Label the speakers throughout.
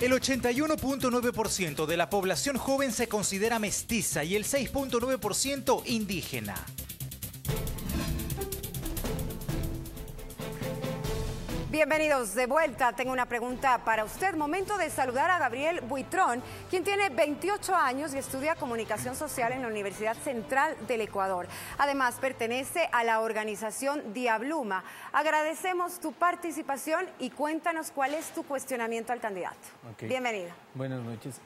Speaker 1: El 81.9% de la población joven se considera mestiza y el 6.9% indígena.
Speaker 2: Bienvenidos de vuelta. Tengo una pregunta para usted. Momento de saludar a Gabriel Buitrón, quien tiene 28 años y estudia comunicación social en la Universidad Central del Ecuador. Además, pertenece a la organización Diabluma. Agradecemos tu participación y cuéntanos cuál es tu cuestionamiento al candidato.
Speaker 3: Okay.
Speaker 2: Bienvenido.
Speaker 3: Buenas noches.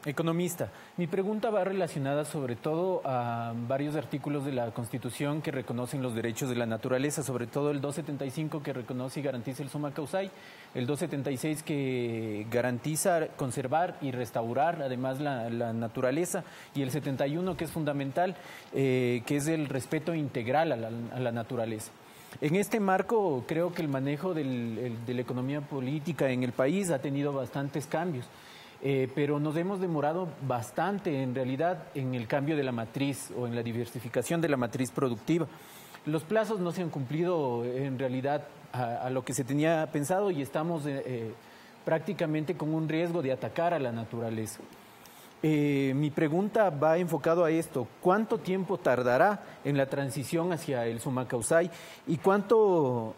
Speaker 3: Economista, mi pregunta va relacionada sobre todo a varios artículos de la Constitución que reconocen los derechos de la naturaleza, sobre todo el 275 que reconoce y garantiza el summa causai, el 276 que garantiza conservar y restaurar además la naturaleza, y el 71 que es fundamental, que es el respeto integral a la naturaleza. En este marco creo que el manejo de la economía política en el país ha tenido bastantes cambios. Pero nos hemos demorado bastante en realidad en el cambio de la matriz o en la diversificación de la matriz productiva. Los plazos no se han cumplido en realidad a lo que se tenía pensado y estamos prácticamente con un riesgo de atacar a la naturaleza. Mi pregunta va enfocado a esto: ¿cuánto tiempo tardará en la transición hacia el summa causai y cuánto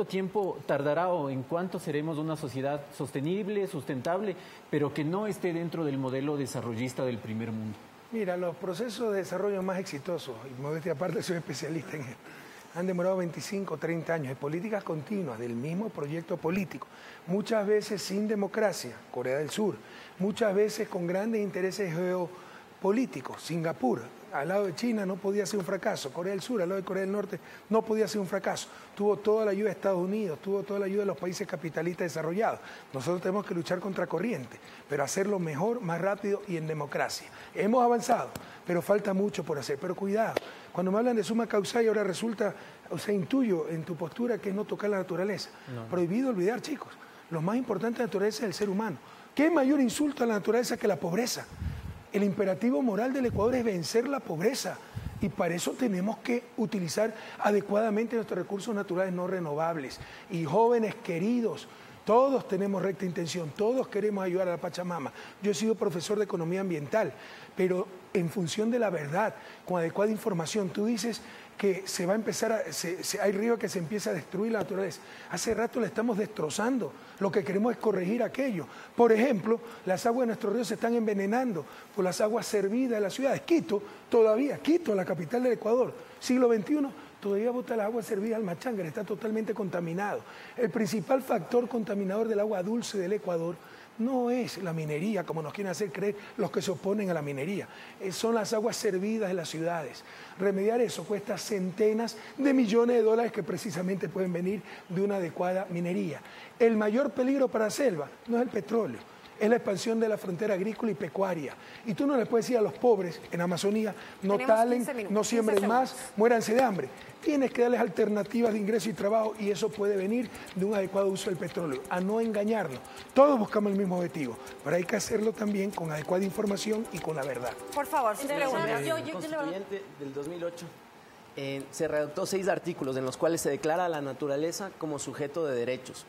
Speaker 3: tiempo tardará o en cuánto seremos una sociedad sostenible, sustentable, pero que no esté dentro del modelo desarrollista del primer mundo?
Speaker 4: Mira, los procesos de desarrollo más exitosos, y modestia aparte soy especialista en esto, han demorado 25 o 30 años de políticas continuas del mismo proyecto político, muchas veces sin democracia, Corea del Sur, muchas veces con grandes intereses geopolíticos, Singapur, al lado de China no podía ser un fracaso, Corea del Sur, al lado de Corea del Norte no podía ser un fracaso, tuvo toda la ayuda de Estados Unidos, tuvo toda la ayuda de los países capitalistas desarrollados. Nosotros tenemos que luchar contra corriente, pero hacerlo mejor, más rápido y en democracia. Hemos avanzado, pero falta mucho por hacer, pero cuidado, cuando me hablan de summa causai ahora resulta, o sea, intuyo en tu postura que es no tocar la naturaleza. No. Prohibido olvidar, chicos, lo más importante de la naturaleza es el ser humano. ¿Qué mayor insulto a la naturaleza que la pobreza? El imperativo moral del Ecuador es vencer la pobreza y para eso tenemos que utilizar adecuadamente nuestros recursos naturales no renovables. Y jóvenes queridos, todos tenemos recta intención, todos queremos ayudar a la Pachamama. Yo he sido profesor de economía ambiental, pero en función de la verdad, con adecuada información. Tú dices que se va a empezar hay ríos que se empieza a destruir la naturaleza. Hace rato la estamos destrozando. Lo que queremos es corregir aquello. Por ejemplo, las aguas de nuestros ríos se están envenenando por las aguas servidas de las ciudades. Quito, la capital del Ecuador, siglo XXI, todavía bota el agua servida al Machangre, está totalmente contaminado. El principal factor contaminador del agua dulce del Ecuador no es la minería, como nos quieren hacer creer los que se oponen a la minería. Son las aguas servidas de las ciudades. Remediar eso cuesta centenas de millones de dólares que precisamente pueden venir de una adecuada minería. El mayor peligro para la selva no es el petróleo, es la expansión de la frontera agrícola y pecuaria. Y tú no le puedes decir a los pobres en Amazonía, no talen, no siembren más, muéranse de hambre. Tienes que darles alternativas de ingreso y trabajo y eso puede venir de un adecuado uso del petróleo, a no engañarnos. Todos buscamos el mismo objetivo, pero hay que hacerlo también con adecuada información y con la verdad.
Speaker 2: Por favor, si preguntas.
Speaker 5: El constituyente del 2008 se redactó 6 artículos en los cuales se declara a la naturaleza como sujeto de derechos.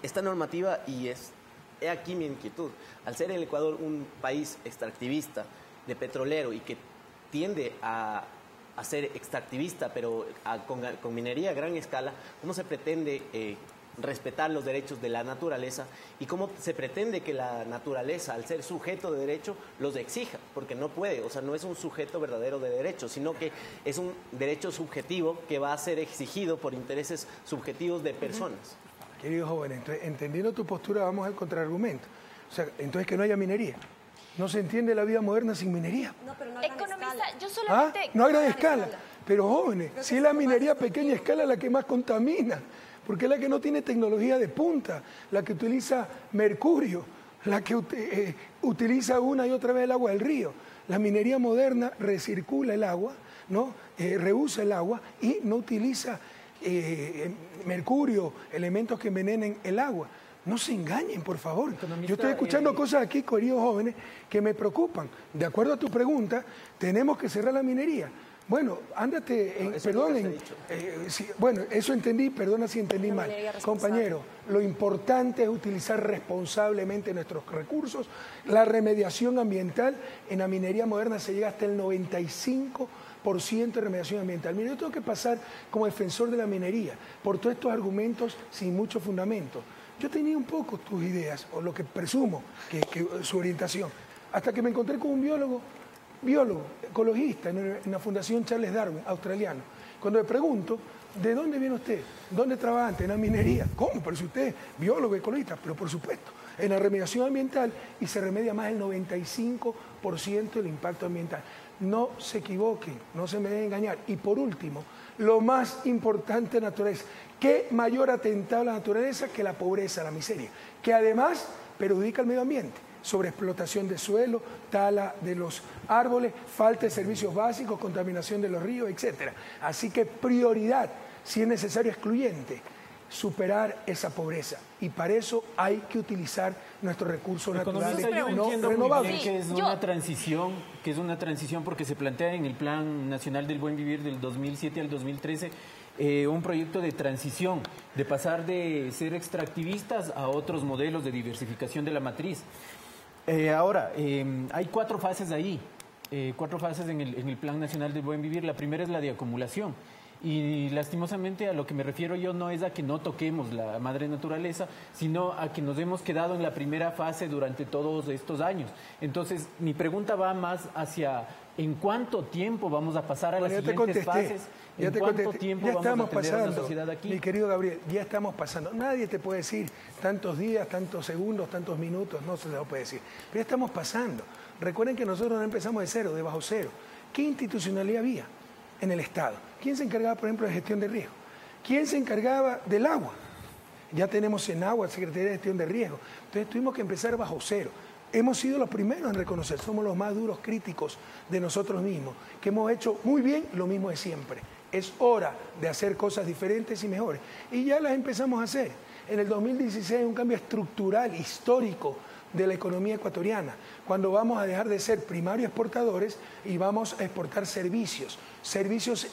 Speaker 5: Esta normativa, he aquí mi inquietud, al ser el Ecuador un país extractivista, de petrolero y que tiende a ser extractivista, pero con minería a gran escala, ¿cómo se pretende respetar los derechos de la naturaleza y cómo se pretende que la naturaleza, al ser sujeto de derecho, los exija? Porque no puede, o sea, no es un sujeto verdadero de derecho, sino que es un derecho subjetivo que va a ser exigido por intereses subjetivos de personas.
Speaker 4: Querido joven, entonces, entendiendo tu postura, vamos al contraargumento. O sea, entonces que no haya minería. No se entiende la vida moderna sin minería.
Speaker 6: No, pero no a gran
Speaker 7: Economista,
Speaker 6: escala.
Speaker 7: yo solamente...
Speaker 4: No a gran escala. Pero jóvenes, si es la minería a pequeña escala la que más contamina, porque es la que no tiene tecnología de punta, la que utiliza mercurio, la que utiliza una y otra vez el agua del río. La minería moderna recircula el agua, ¿no? Reusa el agua y no utiliza mercurio, elementos que envenenen el agua. No se engañen, por favor. Yo estoy escuchando cosas aquí, queridos jóvenes, que me preocupan. De acuerdo a tu pregunta, tenemos que cerrar la minería. Bueno, ándate,
Speaker 5: No, eso
Speaker 4: perdón,
Speaker 5: nunca se ha dicho.
Speaker 4: bueno, eso entendí, perdona si entendí mal. Compañero, lo importante es utilizar responsablemente nuestros recursos. La remediación ambiental en la minería moderna se llega hasta el 95% de remediación ambiental. Mire, yo tengo que pasar como defensor de la minería por todos estos argumentos sin mucho fundamento. Yo tenía un poco tus ideas, o lo que presumo que su orientación, hasta que me encontré con un biólogo, ecologista, en la Fundación Charles Darwin, australiano. Cuando le pregunto, ¿de dónde viene usted? ¿Dónde trabaja antes? En la minería. ¿Cómo? Pero si usted es biólogo, ecologista, pero por supuesto, en la remediación ambiental, y se remedia más del 95% del impacto ambiental. No se equivoquen, no se me dejen engañar. Y por último, lo más importante de la naturaleza, ¿qué mayor atentado a la naturaleza que la pobreza, la miseria? Que además perjudica al medio ambiente. Sobreexplotación de suelo, tala de los árboles, falta de servicios básicos, contaminación de los ríos, etc. Así que prioridad, si es necesario excluyente, superar esa pobreza. Y para eso hay que utilizar nuestros recursos naturales no renovables.
Speaker 3: Que es una transición porque se plantea en el Plan Nacional del Buen Vivir del 2007 al 2013 un proyecto de transición, de pasar de ser extractivistas a otros modelos de diversificación de la matriz. Ahora, hay 4 fases ahí, 4 fases en el Plan Nacional del Buen Vivir. La primera es la de acumulación. Y lastimosamente a lo que me refiero yo no es a que no toquemos la madre naturaleza, sino a que nos hemos quedado en la primera fase durante todos estos años. Entonces, mi pregunta va más hacia ¿en cuánto tiempo vamos a pasar a las siguientes fases? ¿En cuánto tiempo
Speaker 4: ya
Speaker 3: vamos
Speaker 4: estamos
Speaker 3: a tener
Speaker 4: pasando,
Speaker 3: una sociedad aquí?
Speaker 4: mi querido Gabriel, ya estamos pasando. Nadie te puede decir tantos días, tantos segundos, tantos minutos, no se lo puede decir. Pero ya estamos pasando. Recuerden que nosotros no empezamos de cero, de bajo cero. ¿Qué institucionalidad había en el Estado? ¿Quién se encargaba, por ejemplo, de gestión de riesgo? ¿Quién se encargaba del agua? Ya tenemos en agua Secretaría de Gestión de Riesgo. Entonces tuvimos que empezar bajo cero. Hemos sido los primeros en reconocer, somos los más duros críticos de nosotros mismos, que hemos hecho muy bien lo mismo de siempre. Es hora de hacer cosas diferentes y mejores. Y ya las empezamos a hacer. En el 2016 un cambio estructural, histórico, de la economía ecuatoriana, cuando vamos a dejar de ser primarios exportadores y vamos a exportar servicios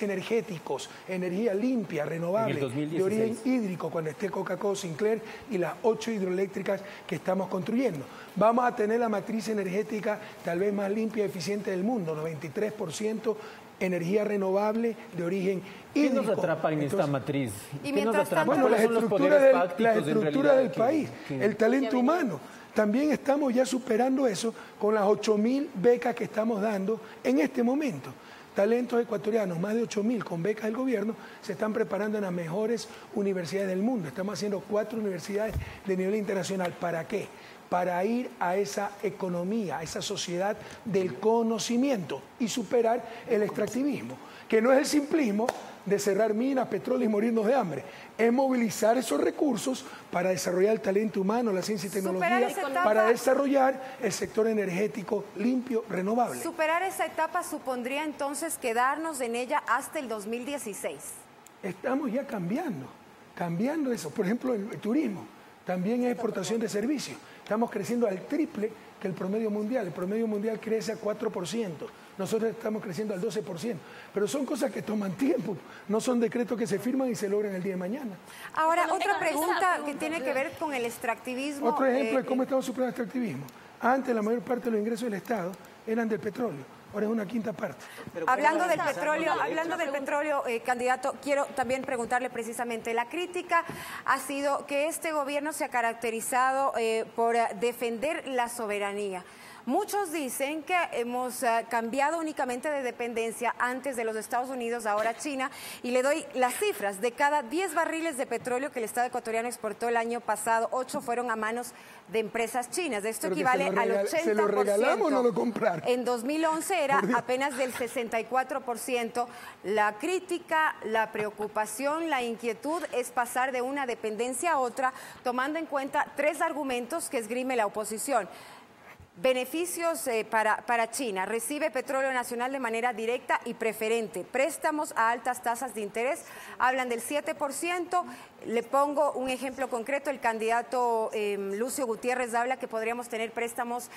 Speaker 4: energéticos, energía limpia, renovable, de origen hídrico, cuando esté Coca-Cola, Sinclair y las 8 hidroeléctricas que estamos construyendo. Vamos a tener la matriz energética tal vez más limpia y eficiente del mundo, 93% energía renovable de origen hídrico.
Speaker 3: ¿Qué nos atrapa en esta matriz?
Speaker 2: Y mientras tanto,
Speaker 4: bueno, la estructura del país, el talento humano. También estamos ya superando eso con las 8.000 becas que estamos dando en este momento. Talentos ecuatorianos, más de 8.000 con becas del gobierno, se están preparando en las mejores universidades del mundo. Estamos haciendo 4 universidades de nivel internacional. ¿Para qué? Para ir a esa economía, a esa sociedad del conocimiento y superar el extractivismo, que no es el simplismo de cerrar minas, petróleo y morirnos de hambre. Es movilizar esos recursos para desarrollar el talento humano, la ciencia y tecnología, para desarrollar el sector energético limpio, renovable.
Speaker 2: Superar esa etapa supondría entonces quedarnos en ella hasta el 2016.
Speaker 4: Estamos ya cambiando eso. Por ejemplo, el turismo también es exportación de servicios. Estamos creciendo al triple que el promedio mundial. El promedio mundial crece a 4%. Nosotros estamos creciendo al 12%. Pero son cosas que toman tiempo. No son decretos que se firman y se logran el día de mañana.
Speaker 2: Ahora, otra pregunta que tiene que ver con el extractivismo.
Speaker 4: Otro ejemplo de cómo estamos superando el extractivismo. Antes la mayor parte de los ingresos del Estado eran del petróleo. Ahora es una quinta parte.
Speaker 2: Hablando del petróleo, candidato, quiero también preguntarle precisamente, la crítica ha sido que este gobierno se ha caracterizado por defender la soberanía. Muchos dicen que hemos cambiado únicamente de dependencia, antes de los Estados Unidos, ahora China, y le doy las cifras. De cada 10 barriles de petróleo que el Estado ecuatoriano exportó el año pasado, 8 fueron a manos de empresas chinas. Esto equivale al 80%.
Speaker 4: ¿Se lo regalamos o no lo compraron?
Speaker 2: En 2011 era apenas del 64%. La crítica, la preocupación, la inquietud es pasar de una dependencia a otra, tomando en cuenta 3 argumentos que esgrime la oposición. Beneficios para China. Recibe petróleo nacional de manera directa y preferente. Préstamos a altas tasas de interés. Hablan del 7%. Le pongo un ejemplo concreto. El candidato Lucio Gutiérrez habla que podríamos tener préstamos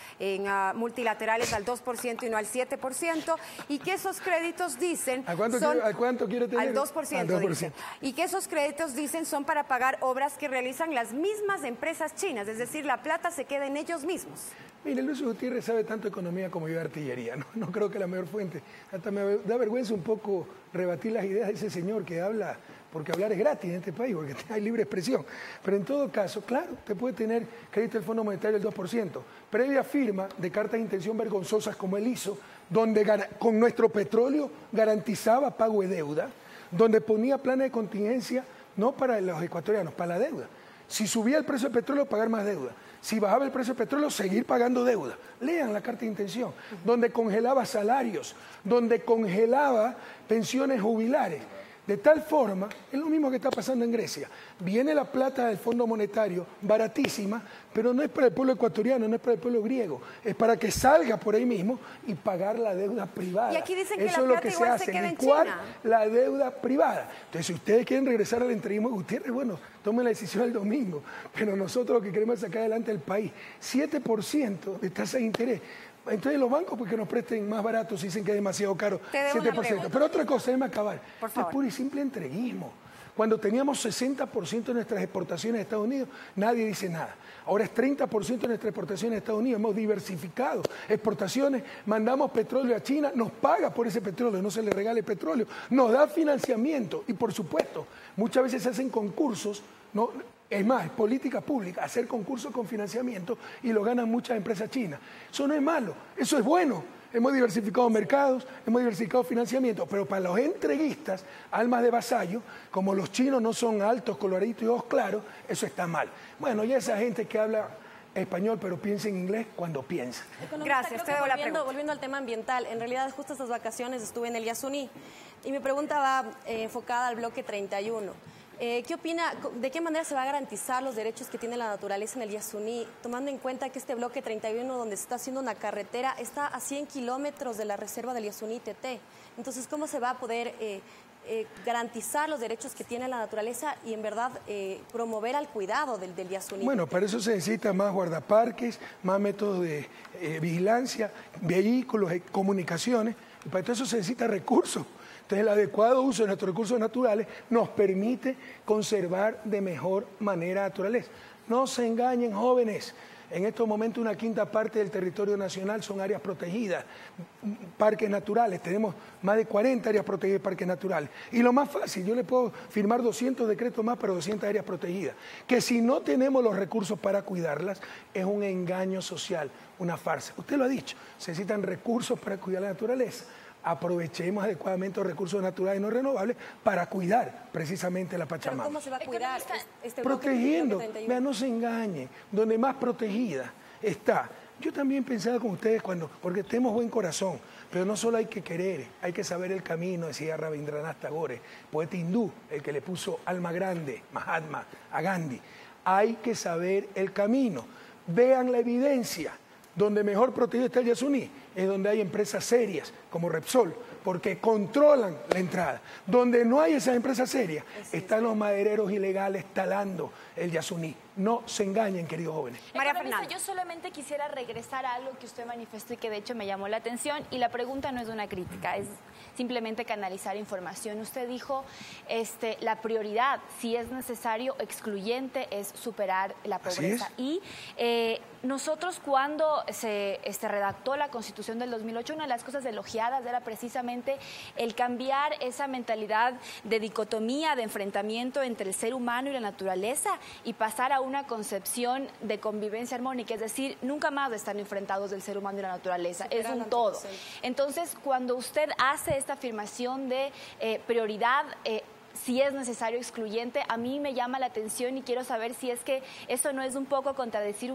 Speaker 2: multilaterales al 2% y no al 7%. Y que esos créditos dicen...
Speaker 4: ¿A cuánto quiere tener?
Speaker 2: Al 2%. Dicen. Y que esos créditos dicen son para pagar obras que realizan las mismas empresas chinas. Es decir, la plata se queda en ellos mismos.
Speaker 4: Mire, Lucio Gutiérrez sabe tanto economía como yo de artillería, no creo que la mejor fuente. Hasta me da vergüenza un poco rebatir las ideas de ese señor que habla, porque hablar es gratis en este país, porque hay libre expresión. Pero en todo caso, claro, usted puede tener crédito del Fondo Monetario del 2%, previa firma de cartas de intención vergonzosas como él hizo, donde con nuestro petróleo garantizaba pago de deuda, donde ponía planes de contingencia no para los ecuatorianos, para la deuda. Si subía el precio del petróleo, pagar más deuda. Si bajaba el precio del petróleo, seguir pagando deuda. Lean la carta de intención, donde congelaba salarios, donde congelaba pensiones jubilares. De tal forma, es lo mismo que está pasando en Grecia. Viene la plata del Fondo Monetario, baratísima, pero no es para el pueblo ecuatoriano, no es para el pueblo griego. Es para que salga por ahí mismo y pagar la deuda privada.
Speaker 2: Y aquí dicen que
Speaker 4: eso
Speaker 2: la
Speaker 4: es
Speaker 2: plata
Speaker 4: lo que
Speaker 2: igual
Speaker 4: se
Speaker 2: se
Speaker 4: hace,
Speaker 2: queda en
Speaker 4: licuar
Speaker 2: China.
Speaker 4: la deuda privada. Entonces, si ustedes quieren regresar al entreguismo de Gutiérrez, bueno, tomen la decisión el domingo. Pero nosotros lo que queremos es sacar adelante el país. 7% de tasa de interés. Entonces los bancos porque nos presten más baratos dicen que es demasiado caro, 7%. Pero otra cosa, déjame acabar.
Speaker 2: Por favor.
Speaker 4: Es puro y simple entreguismo. Cuando teníamos 60% de nuestras exportaciones a Estados Unidos, nadie dice nada. Ahora es 30% de nuestras exportaciones a Estados Unidos. Hemos diversificado exportaciones, mandamos petróleo a China, nos paga por ese petróleo, no se le regale petróleo, nos da financiamiento y por supuesto, muchas veces se hacen concursos, ¿no? Es más, es política pública, hacer concursos con financiamiento y lo ganan muchas empresas chinas. Eso no es malo, eso es bueno. Hemos diversificado mercados, hemos diversificado financiamiento, pero para los entreguistas, almas de vasallo, como los chinos no son altos, coloraditos y ojos claros, eso está mal. Bueno, ya esa gente que habla español pero piensa en inglés cuando piensa.
Speaker 2: Gracias, te doy la pregunta.
Speaker 6: Volviendo al tema ambiental, en realidad justo estas vacaciones estuve en el Yasuní y mi pregunta va enfocada al bloque 31. ¿Qué opina, de qué manera se va a garantizar los derechos que tiene la naturaleza en el Yasuní, tomando en cuenta que este bloque 31, donde se está haciendo una carretera, está a 100 kilómetros de la reserva del Yasuní TT? Entonces, ¿cómo se va a poder garantizar los derechos que tiene la naturaleza y, en verdad, promover al cuidado del Yasuní?
Speaker 4: Bueno, para eso se necesita más guardaparques, más métodos de vigilancia, vehículos, comunicaciones, y para todo eso se necesita recursos. Entonces, el adecuado uso de nuestros recursos naturales nos permite conservar de mejor manera la naturaleza. No se engañen, jóvenes. En estos momentos una quinta parte del territorio nacional son áreas protegidas, parques naturales. Tenemos más de 40 áreas protegidas de parques naturales. Y lo más fácil, yo le puedo firmar 200 decretos más para 200 áreas protegidas. Que si no tenemos los recursos para cuidarlas, es un engaño social, una farsa. Usted lo ha dicho, se necesitan recursos para cuidar la naturaleza. Aprovechemos adecuadamente los recursos naturales no renovables para cuidar precisamente la Pachamama.
Speaker 6: ¿Pero cómo se va a cuidar este
Speaker 4: protegiendo?
Speaker 6: bloque 31?
Speaker 4: Vean, no se engañen, donde más protegida está. Yo también pensaba con ustedes porque tenemos buen corazón, pero no solo hay que querer, hay que saber el camino, decía Rabindranath Tagore, poeta hindú, el que le puso alma grande, Mahatma, a Gandhi. Hay que saber el camino. Vean la evidencia. Donde mejor protegido está el Yasuní es donde hay empresas serias como Repsol, porque controlan la entrada. Donde no hay esas empresas serias, están los madereros ilegales talando el Yasuní. No se engañen, queridos jóvenes.
Speaker 2: María Fernanda,
Speaker 7: yo solamente quisiera regresar a algo que usted manifestó y que de hecho me llamó la atención, y la pregunta no es una crítica, es simplemente canalizar información. Usted dijo, la prioridad, si es necesario, excluyente, es superar la pobreza. Y nosotros cuando se redactó la Constitución del 2008, una de las cosas elogiadas era precisamente el cambiar esa mentalidad de dicotomía, de enfrentamiento entre el ser humano y la naturaleza y pasar a una concepción de convivencia armónica, es decir, nunca más están enfrentados el ser humano y la naturaleza, es un todo. Entonces, cuando usted hace esta afirmación de prioridad, si es necesario excluyente, a mí me llama la atención y quiero saber si es que eso no es un poco contradecir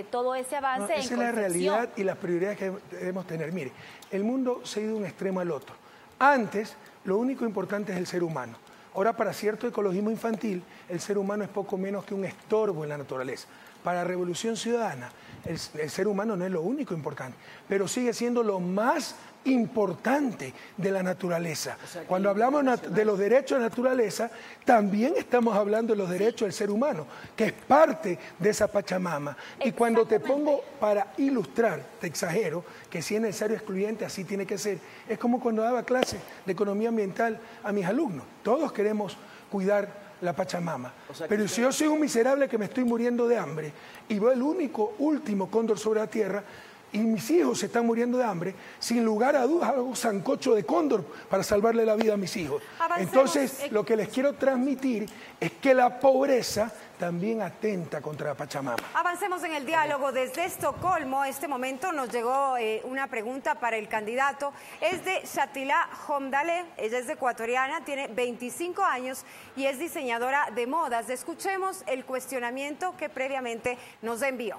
Speaker 7: todo ese avance en
Speaker 4: concepción. Esa es la realidad y las prioridades que debemos tener. Mire, el mundo se ha ido de un extremo al otro. Antes, lo único importante es el ser humano. Ahora, para cierto ecologismo infantil, el ser humano es poco menos que un estorbo en la naturaleza. para Revolución Ciudadana, el ser humano no es lo único importante, pero sigue siendo lo más importante de la naturaleza. O sea, cuando hablamos de los derechos de la naturaleza, también estamos hablando de los derechos del ser humano, que es parte de esa Pachamama. Y cuando te pongo para ilustrar, te exagero, que si es necesario excluyente, así tiene que ser. Es como cuando daba clases de economía ambiental a mis alumnos. Todos queremos cuidar la Pachamama. O sea, pero si yo soy un miserable que me estoy muriendo de hambre y veo el último cóndor sobre la tierra, y mis hijos se están muriendo de hambre, sin lugar a dudas hago sancocho de cóndor para salvarle la vida a mis hijos. Entonces, lo que les quiero transmitir es que la pobreza también atenta contra la Pachamama.
Speaker 2: Avancemos en el diálogo. Desde Estocolmo, este momento nos llegó una pregunta para el candidato. Es de Shatila Homdale, ella es ecuatoriana, tiene 25 años y es diseñadora de modas. Escuchemos el cuestionamiento que previamente nos envió.